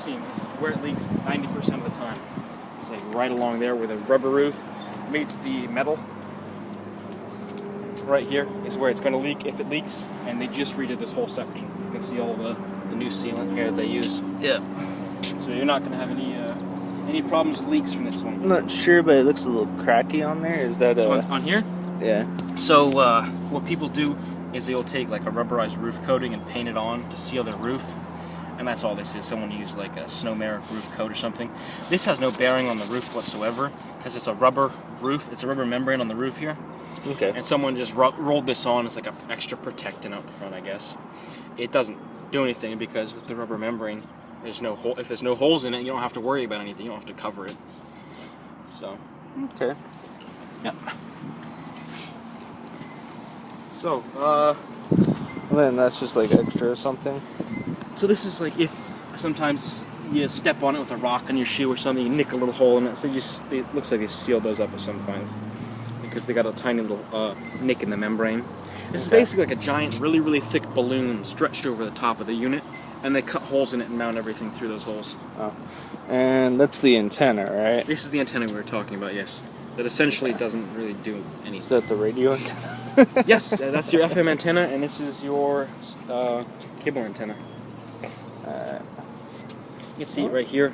seam is where it leaks 90% of the time. It's like right along there where the rubber roof meets the metal. Right here is where it's going to leak if it leaks, and they just redid this whole section. You can see all the new sealant here that they used. Yeah. So you're not going to have any problems with leaks from this one. I'm not sure, but it looks a little cracky on there. Is that on here? Yeah. So what people do is they'll take like a rubberized roof coating and paint it on to seal their roof. And that's all this is. Someone used like a Snowmare roof coat or something. This has no bearing on the roof whatsoever because it's a rubber roof. It's a rubber membrane on the roof here. Okay. And someone just rolled this on as like an extra protectant up front, I guess. It doesn't do anything because with the rubber membrane, there's no hole. If there's no holes in it, you don't have to worry about anything. You don't have to cover it. So. Okay. Yep. So, And then that's just like extra or something. So this is like if sometimes you step on it with a rock on your shoe or something, you nick a little hole in it. So it looks like they sealed those up at some point because they got a tiny little nick in the membrane. This is basically like a giant, really, really thick balloon stretched over the top of the unit, and they cut holes in it and mount everything through those holes. Oh. And that's the antenna, right? This is the antenna we were talking about, yes. That essentially doesn't really do anything. Is that the radio antenna? Yes, that's your FM antenna, and this is your cable antenna. You can see it right here.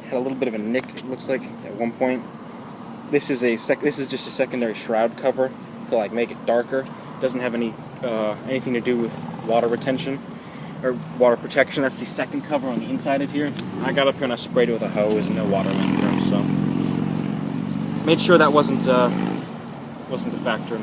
Had a little bit of a nick, it looks like, at one point. This is just a secondary shroud cover to like make it darker. Doesn't have anything to do with water retention or water protection. That's the second cover on the inside of here. I got up here and I sprayed it with a hose and no water went through, so made sure that wasn't a factor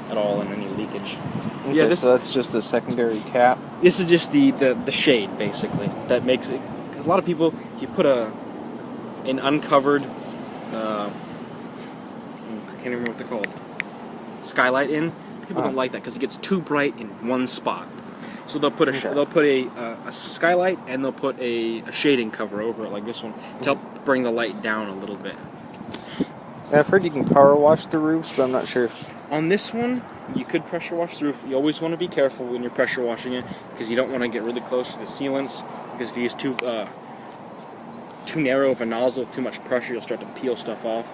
at all in any leakage. Okay, yeah, so that's just a secondary cap. This is just the shade basically that makes it. Because a lot of people, if you put an uncovered, I can't remember what they're called, skylight in, people don't like that because it gets too bright in one spot. So they'll put a skylight and they'll put a shading cover over it like this one to help bring the light down a little bit. I've heard you can power wash the roofs, but I'm not sure if... On this one, you could pressure wash the roof. You always want to be careful when you're pressure washing it because you don't want to get really close to the sealants, because if you use too narrow of a nozzle with too much pressure, you'll start to peel stuff off.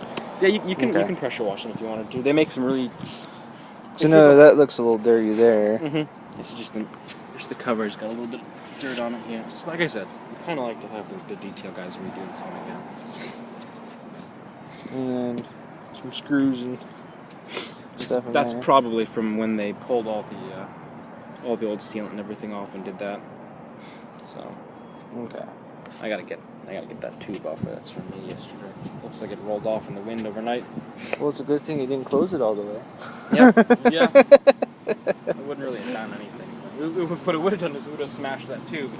Yeah, you can pressure wash them if you wanted to. They make some really... So no, that looks a little dirty there. Mm-hmm. This is just the cover. It's got a little bit of dirt on it here. Just like I said, I kind of like to have the detail guys redo this one again. And some screws and stuff. That's probably from when they pulled all the old sealant and everything off and did that. So, okay. I gotta get that tube off. That's from me yesterday. Looks like it rolled off in the wind overnight. Well, it's a good thing you didn't close it all the way. Yeah. It wouldn't really have done anything. What it would have done is it would have smashed that tube.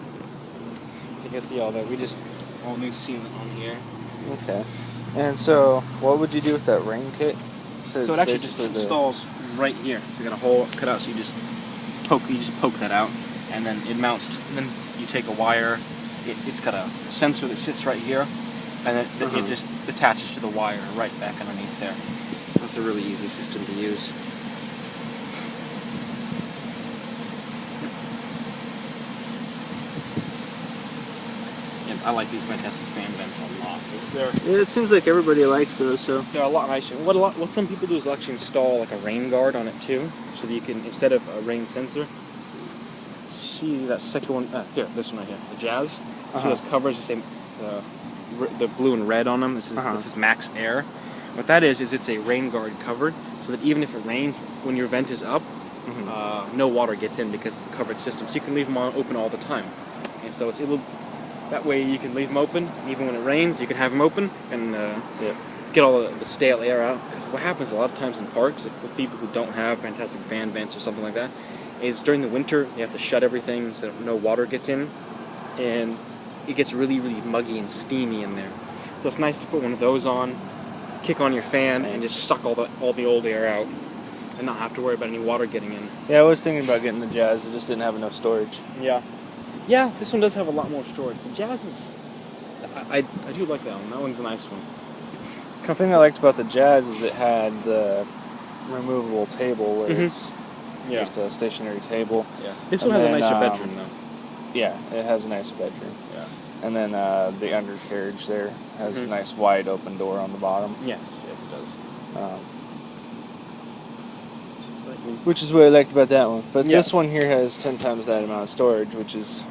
So you can see all new sealant on here. Okay. And so, what would you do with that rain kit? So it actually just installs right here. So you got a hole cut out, so you just poke that out, and then it mounts. And then you take a wire. It's got a sensor that sits right here, and then it just attaches to the wire right back underneath there. That's a really easy system to use. I like these Fantastic fan vents a lot. It seems like everybody likes those, so... They're a lot nicer. What some people do is actually install like a rain guard on it too, so that you can, instead of a rain sensor, see that second one, here, this one right here, the Jazz. So those covers, you say, the blue and red on them, this is Max Air. What that is it's a rain guard cover, so that even if it rains, when your vent is up, no water gets in because it's a covered system, so you can leave them open all the time. And so that way you can leave them open, even when it rains, you can have them open and get all the stale air out. Because what happens a lot of times in parks, with people who don't have Fantastic fan vents or something like that, is during the winter, you have to shut everything so that no water gets in, and it gets really, really muggy and steamy in there. So it's nice to put one of those on, kick on your fan, and just suck all the old air out, and not have to worry about any water getting in. Yeah, I was thinking about getting the Jazz, it just didn't have enough storage. Yeah, this one does have a lot more storage. The Jazz is... I do like that one. That one's a nice one. The thing I liked about the Jazz is it had the removable table where it's just a stationary table. Yeah. This one has a nicer bedroom, though. Yeah, it has a nicer bedroom. Yeah. And then the undercarriage there has a Mhm. nice wide open door on the bottom. Yes, it does. Which is what I liked about that one. But Yeah. this one here has 10 times that amount of storage, which is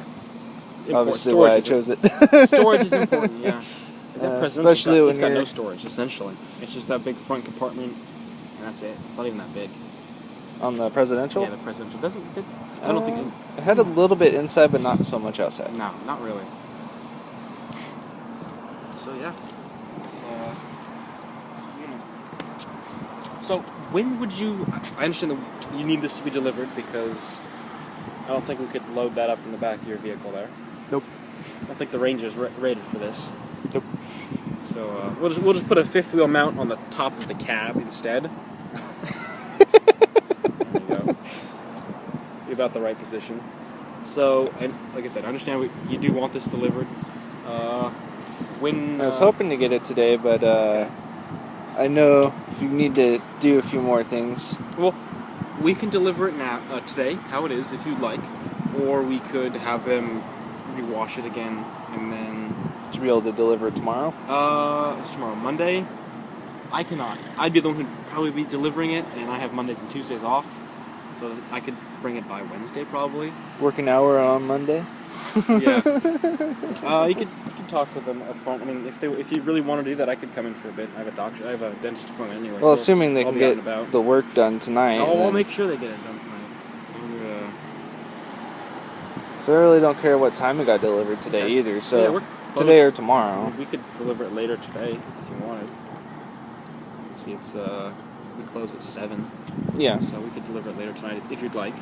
obviously Storage why I is chose it. Storage is important, yeah. Especially when it's got you're... no storage, essentially. It's just that big front compartment, and that's it. It's not even that big. On the Presidential? Yeah, the Presidential I don't think it had a little bit inside, but not so much outside. no, not really. So yeah. So when would you? I understand that you need this to be delivered because I don't think we could load that up in the back of your vehicle there. Nope. I don't think the Ranger's rated for this. Nope. So we'll just put a fifth wheel mount on the top of the cab instead. There you go. Be about the right position. So, and like I said, I understand you do want this delivered. When I was hoping to get it today, but I know if you need to do a few more things. Well, we can deliver it now today, how it is, if you'd like, or we could have them rewash it again and then. To be able to deliver it tomorrow? It's tomorrow, Monday. I cannot. I'd be the one who'd probably be delivering it, and I have Mondays and Tuesdays off, so I could bring it by Wednesday probably. Work an hour on Monday? Yeah. You could talk with them up front. I mean, if you really want to do that, I could come in for a bit. I have a dentist appointment anyway. Well, so assuming they I'll can be out and get about. the work done tonight. I'll make sure they get it done tonight. So I really don't care what time it got delivered today either. So yeah, we're today or closed. tomorrow. We could deliver it later today if you wanted. Let's see, it's we close at 7. Yeah, So we could deliver it later tonight if you'd like.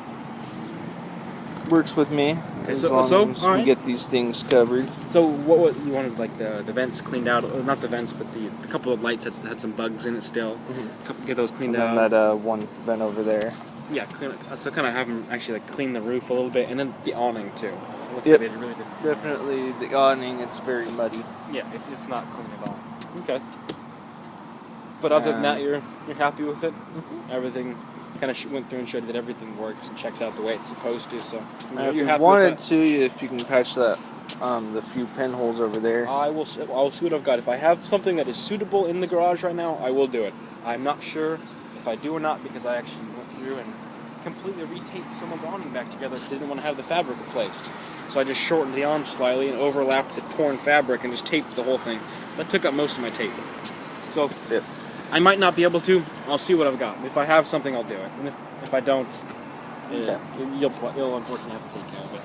works with me. Okay, as so long as we alright. get these things covered. So what you wanted, like the vents cleaned out, or not the vents, but the couple of light sets that had some bugs in it still. Get those cleaned And out. then that one vent over there. Yeah, so kind of have them actually like clean the roof a little bit, and then the awning too. It looks Yep. like they really did. Definitely the awning, it's very muddy. Yeah, it's not clean at all. Okay. But other than that, you're happy with it. Everything kind of went through and showed that everything works and checks out the way it's supposed to. So If you're you happy wanted with that. to, if you can patch that, the few pinholes over there. I'll see what I've got. If I have something that is suitable in the garage right now, I will do it. I'm not sure if I do or not because I actually went through and completely retaped someone's awning back together because I didn't want to have the fabric replaced. So I just shortened the arm slightly and overlapped the torn fabric and just taped the whole thing. That took up most of my tape. So Yep. I might not be able to. I'll see what I've got. If I have something, I'll do it. And if I don't, you'll unfortunately have to take care of it.